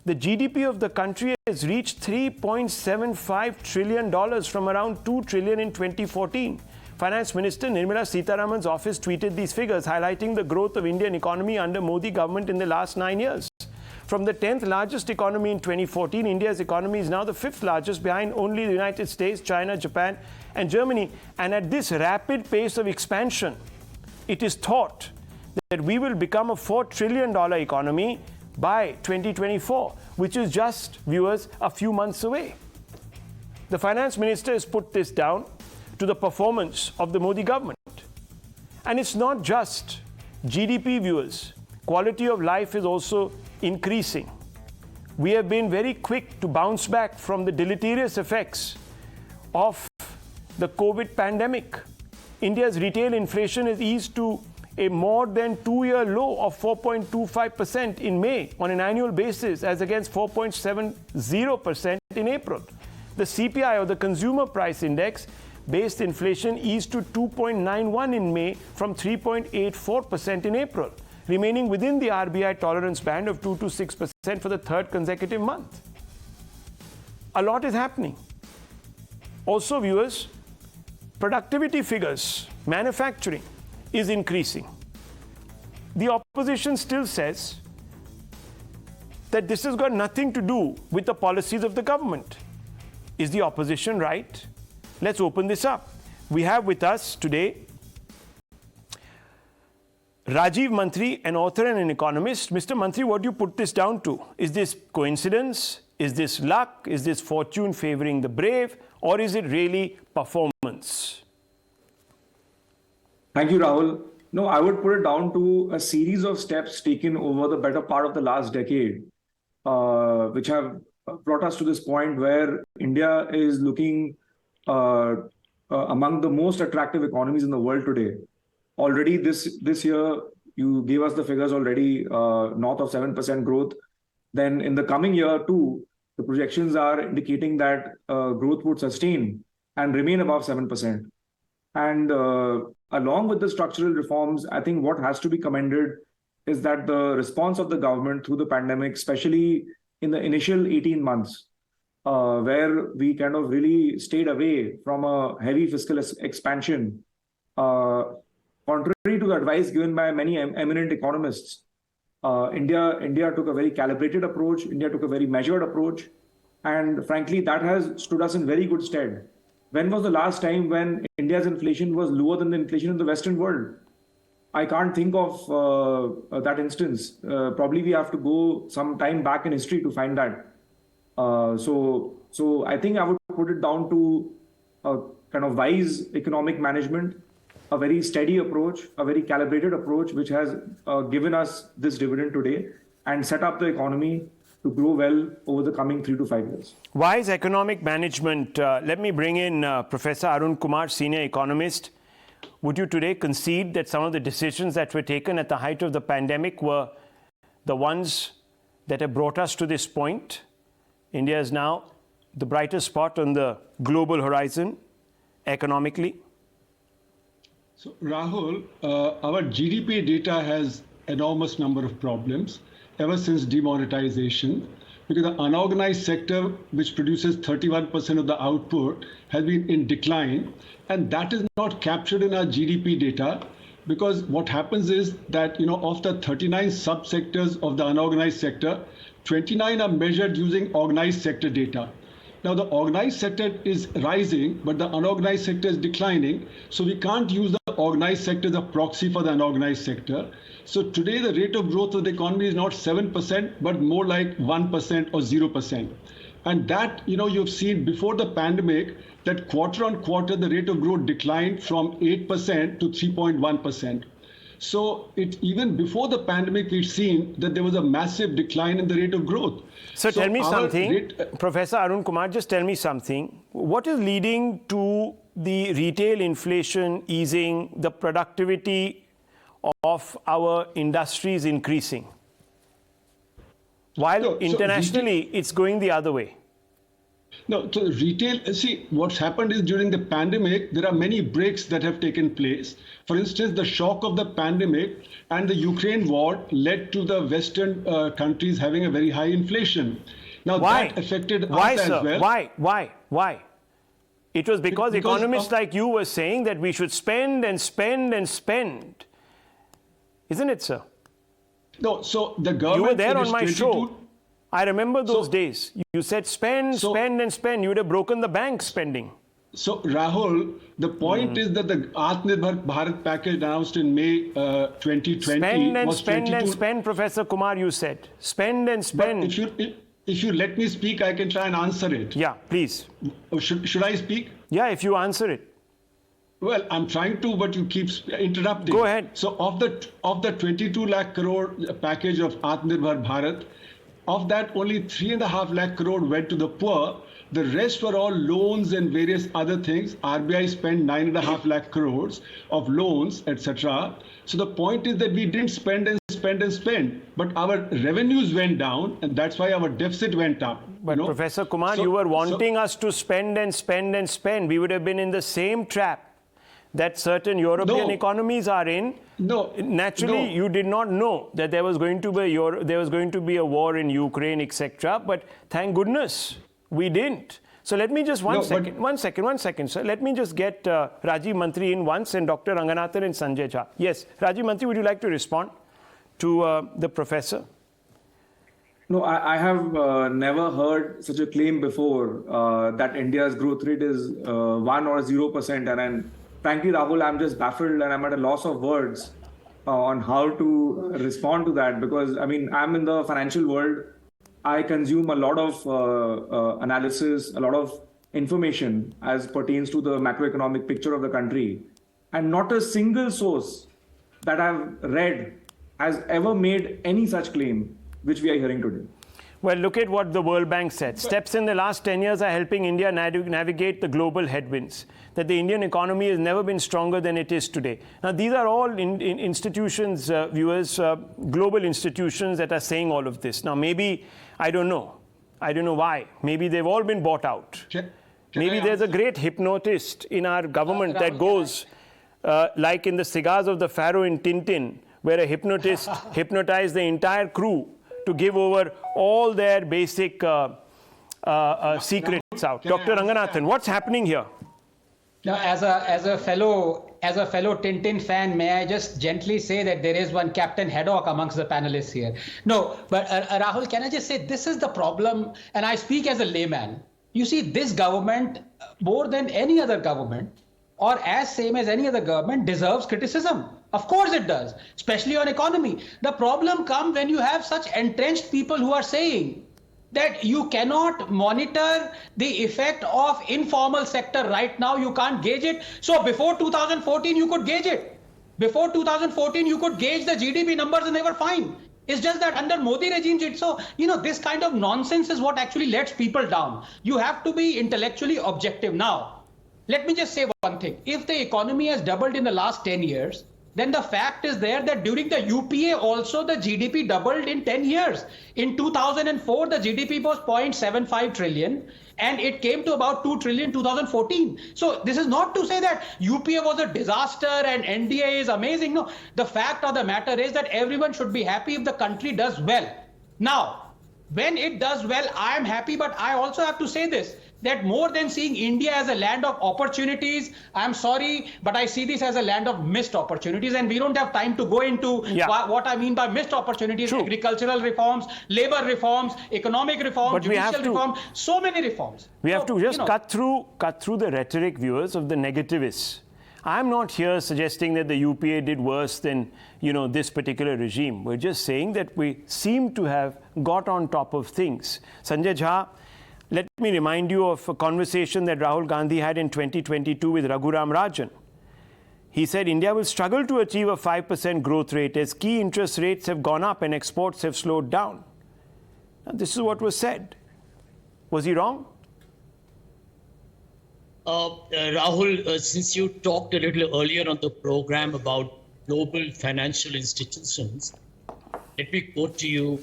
The GDP of the country has reached $3.75 trillion from around $2 trillion in 2014. Finance Minister Nirmala Sitharaman's office tweeted these figures, highlighting the growth of Indian economy under Modi government in the last 9 years. From the 10th largest economy in 2014, India's economy is now the 5th largest, behind only the United States, China, Japan, and Germany. And at this rapid pace of expansion, it is thought that we will become a $4 trillion economy by 2024, which is just, viewers, a few months away. The finance minister has put this down to the performance of the Modi government. And it's not just GDP, viewers. Quality of life is also increasing. We have been very quick to bounce back from the deleterious effects of the COVID pandemic. India's retail inflation has eased to a more than 2-year low of 4.25% in May on an annual basis, as against 4.70% in April. The CPI, or the Consumer Price Index, based inflation eased to 2.91 in May from 3.84% in April, remaining within the RBI tolerance band of 2 to 6% for the third consecutive month. A lot is happening. Also, viewers, productivity figures, manufacturing is increasing. The opposition still says that this has got nothing to do with the policies of the government. Is the opposition right? Let's open this up. We have with us today Rajiv Mantri, an author and an economist. Mr. Mantri, what do you put this down to? Is this coincidence? Is this luck? Is this fortune favoring the brave? Or is it really performance? Thank you, Rahul. No, I would put it down to a series of steps taken over the better part of the last decade, which have brought us to this point where India is looking among the most attractive economies in the world today. Already this year, you gave us the figures already, north of 7% growth. Then in the coming year too, the projections are indicating that growth would sustain and remain above 7%. And along with the structural reforms, I think what has to be commended is that the response of the government through the pandemic, especially in the initial 18 months, where we kind of really stayed away from a heavy fiscal expansion, contrary to the advice given by many eminent economists, India took a very calibrated approach. India took a very measured approach. And frankly, that has stood us in very good stead. When was the last time when India's inflation was lower than the inflation in the Western world? I can't think of that instance. Probably we have to go some time back in history to find that. So I think I would put it down to a kind of wise economic management, a very steady approach, a very calibrated approach, which has given us this dividend today and set up the economy to grow well over the coming 3 to 5 years. Wise economic management. Let me bring in Professor Arun Kumar, senior economist. Would you today concede that some of the decisions that were taken at the height of the pandemic were the ones that have brought us to this point? India is now the brightest spot on the global horizon economically. So, Rahul, our GDP data has enormous number of problems ever since demonetization, because the unorganized sector, which produces 31% of the output, has been in decline, and that is not captured in our GDP data, because what happens is that, of the 39 subsectors of the unorganized sector, 29 are measured using organized sector data. Now, the organized sector is rising, but the unorganized sector is declining. So we can't use the organized sector as a proxy for the unorganized sector. So today, the rate of growth of the economy is not 7%, but more like 1% or 0%. And that, you've seen before the pandemic that quarter on quarter, the rate of growth declined from 8% to 3.1%. So even before the pandemic, we've seen that there was a massive decline in the rate of growth. So tell me something, Professor Arun Kumar, just tell me something. What is leading to the retail inflation easing, the productivity of our industries increasing, while internationally it's going the other way? No, so retail, see, what's happened is during the pandemic, there are many breaks that have taken place. For instance, the shock of the pandemic and the Ukraine war led to the Western countries having a very high inflation. Now Why? that affected Why, us sir? as well. Why? It was because economists of, like you were saying that we should spend and spend and spend. Isn't it, sir? No, so the government... You were there in on its my 22 show. I remember those So- days. You said spend, spend and spend. You would have broken the bank spending. So, Rahul, the point is that the Atmanirbhar Bharat package announced in May 2020 Spend and was spend 22... and spend, Professor Kumar, you said. Spend and spend. But if you let me speak, I can try and answer it. Yeah, please. Should I speak? Yeah, if you answer it. Well, I'm trying to, but you keep interrupting. Go ahead. So of the 22 lakh crore package of Atmanirbhar Bharat, of that only 3.5 lakh crore went to the poor. The rest were all loans and various other things. RBI spent 9.5 lakh crores of loans, etc. So the point is that we didn't spend and spend and spend, but our revenues went down, and that's why our deficit went up. But Professor Kumar, you were wanting us to spend and spend and spend. We would have been in the same trap that certain European economies are in. Naturally, you did not know that there was going to be a war in Ukraine, etc. But thank goodness we didn't. So let me just one second, sir. Let me just get Rajiv Mantri in once and Dr. Ranganathan and Sanjay Jha. Yes, Rajiv Mantri, would you like to respond to the professor? No, I have never heard such a claim before that India's growth rate is 1 or 0%. And frankly, Rahul, I'm just baffled and I'm at a loss of words on how to respond to that, because I mean, I'm in the financial world. I consume a lot of analysis, a lot of information as pertains to the macroeconomic picture of the country. And not a single source that I've read has ever made any such claim which we are hearing today. Well, look at what the World Bank said. Steps in the last 10 years are helping India navigate the global headwinds. That the Indian economy has never been stronger than it is today. Now, these are all institutions, viewers, global institutions that are saying all of this. Now, maybe, I don't know why. Maybe they've all been bought out. Maybe there's a great hypnotist in our government that goes, like in the Cigars of the Pharaoh in Tintin, where a hypnotist hypnotized the entire crew to give over all their basic secrets out. Dr. Ranganathan, what's happening here? Now, as a fellow Tintin fan, may I just gently say that there is one Captain Haddock amongst the panelists here. No, but Rahul, can I just say this is the problem, and I speak as a layman. You see, this government, more than any other government, or as same as any other government, deserves criticism. Of course it does, especially on economy. The problem comes when you have such entrenched people who are saying that you cannot monitor the effect of informal sector right now. You can't gauge it. So before 2014, you could gauge it. Before 2014, you could gauge the GDP numbers and they were fine. It's just that under Modi regime, this kind of nonsense is what actually lets people down. You have to be intellectually objective. Now, let me just say one thing. If the economy has doubled in the last 10 years, then the fact is there that during the UPA also the GDP doubled in 10 years. In 2004, the GDP was 0.75 trillion and it came to about 2 trillion in 2014. So this is not to say that UPA was a disaster and NDA is amazing. No, the fact of the matter is that everyone should be happy if the country does well. Now, when it does well, I am happy, but I also have to say this, that more than seeing India as a land of opportunities, I'm sorry, but I see this as a land of missed opportunities, and we don't have time to go into what I mean by missed opportunities. True. Agricultural reforms, labor reforms, economic reforms, judicial reforms, so many reforms. We have to just cut through the rhetoric, viewers, of the negativists. I'm not here suggesting that the UPA did worse than, this particular regime. We're just saying that we seem to have got on top of things. Sanjay Jha, let me remind you of a conversation that Rahul Gandhi had in 2022 with Raghuram Rajan. He said India will struggle to achieve a 5% growth rate as key interest rates have gone up and exports have slowed down. Now, this is what was said. Was he wrong? Rahul, since you talked a little earlier on the program about global financial institutions, let me quote to you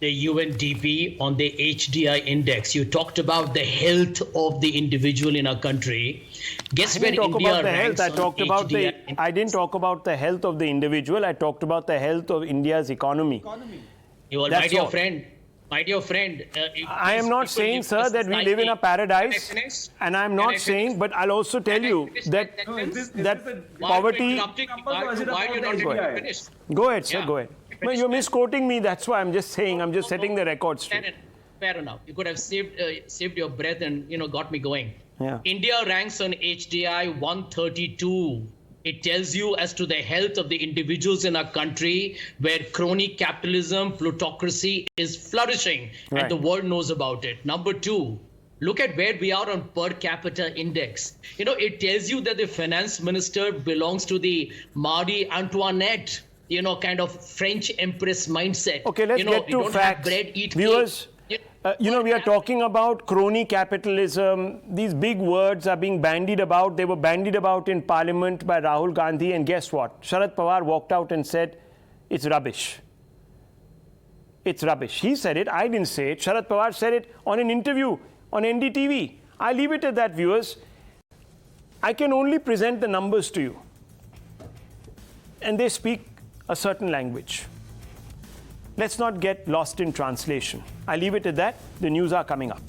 the UNDP on the HDI index. You talked about the health of the individual in our country. Guess where India ranks on HDI? I didn't talk about the health of the individual. I talked about the health of India's economy. My dear friend, I am not saying, sir, that we live in a paradise, and I'm not saying, but I'll also tell you that poverty. Why are you not letting me finish? Go ahead, sir. Go ahead. Well, you're misquoting me. That's why I'm just saying. I'm just setting the record straight. Fair enough. You could have saved your breath and got me going. Yeah. India ranks on HDI 132. It tells you as to the health of the individuals in our country, where crony capitalism, plutocracy is flourishing, right. and the world knows about it. Number two, look at where we are on per capita index. It tells you that the finance minister belongs to the Marie Antoinette, kind of French empress mindset. Okay, let's get to facts. Bread, eat Viewers, cake. we are talking about crony capitalism. These big words are being bandied about. They were bandied about in Parliament by Rahul Gandhi. And guess what? Sharad Pawar walked out and said, it's rubbish. It's rubbish. He said it. I didn't say it. Sharad Pawar said it on an interview on NDTV. I leave it at that, viewers. I can only present the numbers to you. And they speak a certain language. Let's not get lost in translation. I leave it at that. The news are coming up.